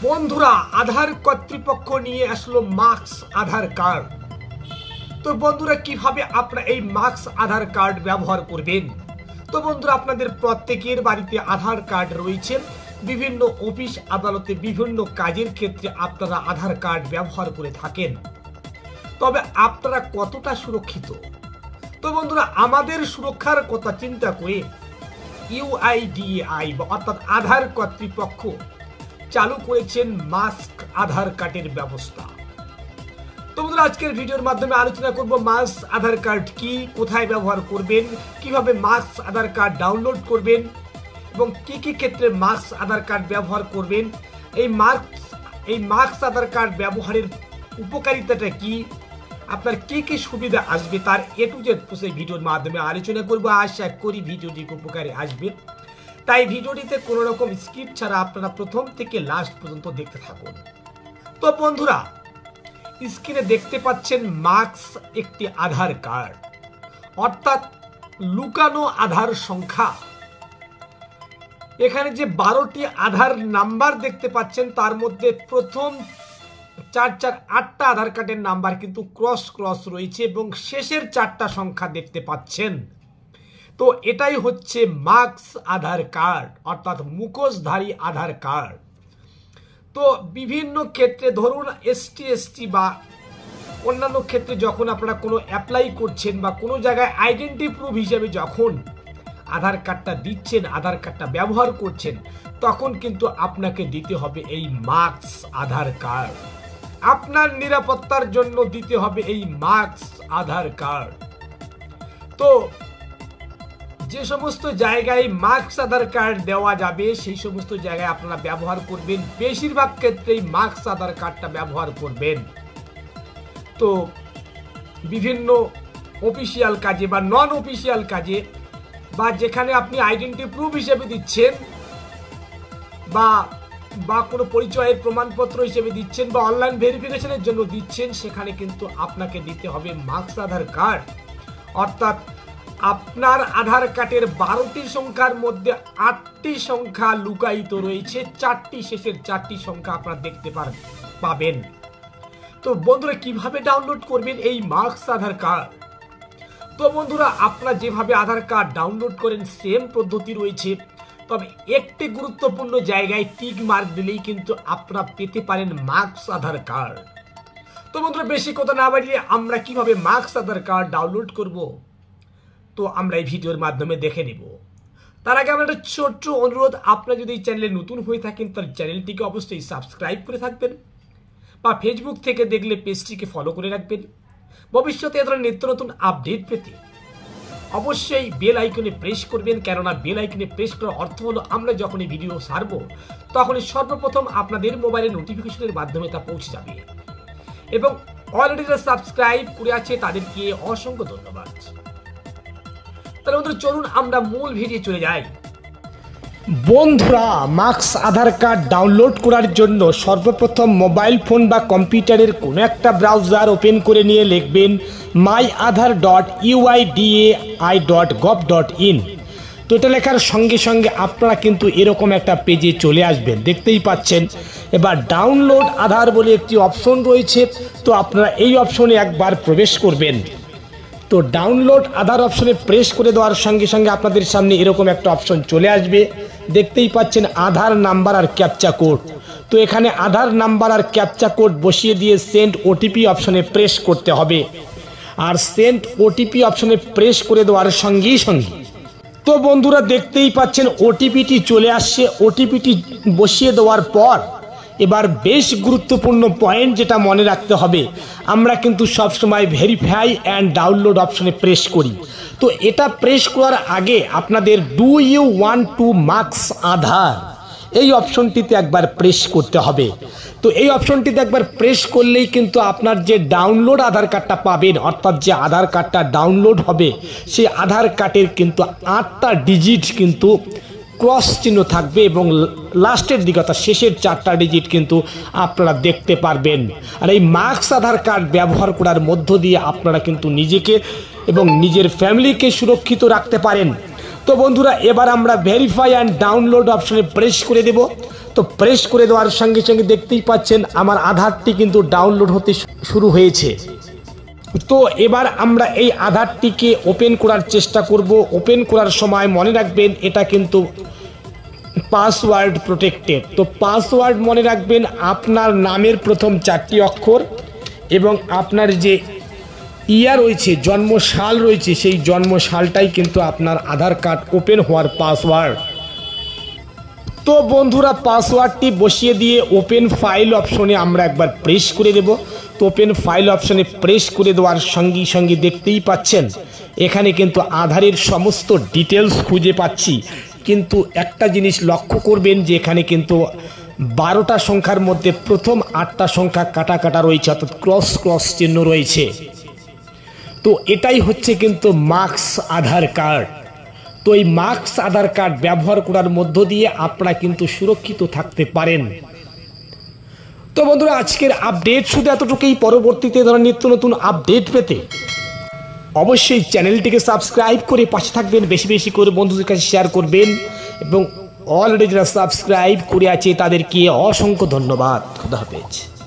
বন্ধুরা, আধার কর্তৃপক্ষ নিয়ে আসলো মাক্স আধার কার্ড। তো বন্ধুরা, কিভাবে আপনারা এই মাক্স আধার কার্ড ব্যবহার করবেন? তো বন্ধুরা, আপনাদের প্রত্যেকের বাড়িতে আধার কার্ড রয়েছে। বিভিন্ন অফিস আদালতে বিভিন্ন কাজের ক্ষেত্রে আপনারা আধার কার্ড ব্যবহার করে থাকেন। তবে আপনারা কতটা সুরক্ষিত? তো বন্ধুরা, আমাদের সুরক্ষার কথা চিন্তা করে ইউআইডিএআই অর্থাৎ আধার কর্তৃপক্ষ চালু করেছেন মাস্ক আধার কার্ডের ব্যবস্থা। তো বন্ধুরা, আজকের ভিডিওর মাধ্যমে আলোচনা করব মাস্ক আধার কার্ড কি, কোথায় ব্যবহার করবেন, কিভাবে মাস্ক আধার কার্ড ডাউনলোড করবেন এবং কি কি ক্ষেত্রে মাস্ক আধার কার্ড ব্যবহার করবেন। এই মাস্ক আধার কার্ড ব্যবহারের উপকারিতাটা কি, আপনার কি কি সুবিধা আসবে, তার এ টু জেড এই ভিডিওর মাধ্যমে আলোচনা করব। আশা করি ভিডিওটি উপকারে আসবে, তাই ভিডিওটিতে কোনো রকম স্কিপ ছাড়া আপনারা প্রথম থেকে লাস্ট পর্যন্ত দেখতে থাকুন। তো বন্ধুরা, স্ক্রিনে দেখতে পাচ্ছেন মাক্স একটি আধার কার্ড, অর্থাৎ লুকানো আধার সংখ্যা। এখানে যে 12টি আধার নাম্বার দেখতে পাচ্ছেন, তার মধ্যে প্রথম 8টা আধার কার্ডের নাম্বার কিন্তু ক্রস রয়েছে এবং শেষের 4টা সংখ্যা দেখতে পাচ্ছেন। তো এটাই হচ্ছে মাক্স আধার কার্ড, অর্থাৎ মুখোশধারী আধার কার্ড। তো বিভিন্ন ক্ষেত্রে ধরুন এসটি বা অন্যান্য ক্ষেত্রে যখন আপনারা কোনো অ্যাপ্লাই করছেন বা কোনো জায়গায় আইডেন্টি প্রুফ হিসেবে যখন আধার কার্ডটা দিচ্ছেন, আধার কার্ডটা ব্যবহার করছেন, তখন কিন্তু আপনাকে দিতে হবে এই মাক্স আধার কার্ড। আপনার নিরাপত্তার জন্য দিতে হবে এই মাক্স আধার কার্ড। তো যে সমস্ত জায়গায় মাক্স আধার কার্ড দেওয়া যাবে সেই সমস্ত জায়গায় আপনারা ব্যবহার করবেন। বেশিরভাগ ক্ষেত্রেই মাক্স আধার কার্ডটা ব্যবহার করবেন। তো বিভিন্ন অফিসিয়াল কাজে বা নন অফিসিয়াল কাজে, বা যেখানে আপনি আইডেন্টি প্রুফ হিসেবে দিচ্ছেন বা কোনো পরিচয়ের প্রমাণপত্র হিসেবে দিচ্ছেন বা অনলাইন ভেরিফিকেশনের জন্য দিচ্ছেন, সেখানে কিন্তু আপনাকে দিতে হবে মাক্স আধার কার্ড। অর্থাৎ আপনার আধার কার্ডের 12টি সংখ্যার মধ্যে 8টি সংখ্যা লুকায়িত রয়েছে, 4টি শেষের 4টি সংখ্যা আপনারা দেখতে পাবেন। তো বন্ধুরা, কিভাবে ডাউনলোড করবেন এই মাক্স আধার কার্ড? তো বন্ধুরা, আপনারা যেভাবে আধার কার্ড ডাউনলোড করেন সেম পদ্ধতি রয়েছে, তবে একটি গুরুত্বপূর্ণ জায়গায় টিক মার্ক দিলেই কিন্তু আপনারা পেতে পারেন মাক্স আধার কার্ড। তো বন্ধুরা, বেশি কথা না বাড়িয়ে আমরা কিভাবে মাক্স আধার কার্ড ডাউনলোড করব, তো আমরা এই ভিডিওর মাধ্যমে দেখে নিব। তার আগে আমার একটা ছোট্ট অনুরোধ, আপনারা যদি এই চ্যানেলে নতুন হয়ে থাকেন তাহলে চ্যানেলটিকে অবশ্যই সাবস্ক্রাইব করে থাকবেন, বা ফেসবুক থেকে দেখলে পেজটিকে ফলো করে রাখবেন। ভবিষ্যতে এ ধরনের নিত্য নতুন আপডেট পেতে অবশ্যই বেল আইকনে প্রেস করবেন, কেননা বেল আইকনে প্রেস করার অর্থ হলো আমরা যখন এই ভিডিও ছাড়বো তখনই সর্বপ্রথম আপনাদের মোবাইলে নোটিফিকেশনের মাধ্যমে তা পৌঁছে যাবে। এবং অলরেডি যারা সাবস্ক্রাইব করে আছে তাদেরকে অসংখ্য ধন্যবাদ। তাহলে বন্ধুরা, চলুন আমরা মূল ভিডিও চলে যাই। বন্ধুরা, মাক্স আধার কার্ড ডাউনলোড করার জন্য সর্বপ্রথম মোবাইল ফোন বা কম্পিউটারের কোনো একটা ব্রাউজার ওপেন করে নিয়ে লিখবেন myaadhar.uidai.gov.in। তো এটা লেখার সঙ্গে সঙ্গে আপনারা কিন্তু এরকম একটা পেজে চলে আসবেন, দেখতেই পাচ্ছেন। এবার ডাউনলোড আধার বলে একটি অপশন রয়েছে, তো আপনারা এই অপশনে একবার প্রবেশ করবেন। তো ডাউনলোড আধার অপশনে প্রেস করে দেওয়ার সঙ্গে সঙ্গে আপনাদের সামনে এরকম একটা অপশন চলে আসবে, দেখতেই পাচ্ছেন আধার নাম্বার আর ক্যাপচা কোড। তো এখানে আধার নাম্বার আর ক্যাপচা কোড বসিয়ে দিয়ে সেন্ড ওটিপি অপশনে প্রেস করতে হবে। আর সেন্ড ওটিপি অপশনে প্রেস করে দেওয়ার সঙ্গেই সঙ্গে তো বন্ধুরা, দেখতেই পাচ্ছেন ওটিপিটি চলে আসছে। ওটিপিটি বসিয়ে দেওয়ার পর এবার বেশ গুরুত্বপূর্ণ পয়েন্ট যেটা মনে রাখতে হবে, আমরা কিন্তু সবসময় ভেরিফাই অ্যান্ড ডাউনলোড অপশনে প্রেস করি। তো এটা প্রেস করার আগে আপনাদের ডু ইউ ওয়ান্ট টু মাক্স আধার এই অপশনটিতে একবার প্রেস করতে হবে। তো এই অপশনটিতে একবার প্রেস করলেই কিন্তু আপনার যে ডাউনলোড আধার কার্ডটা পাবেন, অর্থাৎ যে আধার কার্ডটা ডাউনলোড হবে সেই আধার কার্ডের কিন্তু 8টা ডিজিট কিন্তু ক্রস চিহ্ন থাকবে এবং লাস্টের দিকে অর্থাৎ শেষের 4টা ডিজিট কিন্তু আপনারা দেখতে পারবেন। আর এই মাক্স আধার কার্ড ব্যবহার করার মধ্য দিয়ে আপনারা কিন্তু নিজেকে এবং নিজের ফ্যামিলিকে সুরক্ষিত রাখতে পারেন। তো বন্ধুরা, এবার আমরা ভেরিফাই অ্যান্ড ডাউনলোড অপশনে প্রেস করে দেব। তো প্রেস করে দেওয়ার সঙ্গে সঙ্গে দেখতেই পাচ্ছেন আমার আধারটি কিন্তু ডাউনলোড হতে শুরু হয়েছে। তো এবার আমরা এই আধারটিকে ওপেন করার চেষ্টা করব। ওপেন করার সময় মনে রাখবেন এটা কিন্তু পাসওয়ার্ড প্রোটেক্টেড। তো পাসওয়ার্ড মনে রাখবেন আপনার নামের প্রথম 4টি অক্ষর এবং আপনার যে ইয়ার রয়েছে, জন্মসাল রয়েছে, সেই জন্মসালটাই কিন্তু আপনার আধার কার্ড ওপেন হওয়ার পাসওয়ার্ড। তো বন্ধুরা পাসওয়ার্ডটি বসিয়ে দিয়ে ওপেন ফাইল অপশনে আমরা একবার প্রেস করে দেব। তো ওপেন ফাইল অপশনে প্রেস করে দেওয়ার সঙ্গে সঙ্গে দেখতেই পাচ্ছেন এখানে কিন্তু আধারের সমস্ত ডিটেলস খুঁজে পাচ্ছি। কিন্তু একটা জিনিস লক্ষ্য করবেন যে এখানে কিন্তু 12টা সংখ্যার মধ্যে প্রথম 8টা সংখ্যা কাটা কাটা রয়েছে, অর্থাৎ ক্রস চিহ্ন রয়েছে। তো এটাই হচ্ছে কিন্তু মার্কস আধার কার্ড। তো এই মার্কস আধার কার্ড ব্যবহার করার মধ্য দিয়ে আপনারা কিন্তু সুরক্ষিত থাকতে পারেন। তো বন্ধুরা আজকের আপডেট শুধু এতটুকুই। পরবর্তীতে ধরনের নিত্য নতুন আপডেট পেতে অবশ্যই চ্যানেলটিকে সাবস্ক্রাইব করে পাশে থাকবেন, বেশি বেশি করে বন্ধুদের কাছে শেয়ার করবেন এবং অলরেডি যারা সাবস্ক্রাইব করে আছে তাদেরকে অসংখ্য ধন্যবাদ। খোদা হাফেজ।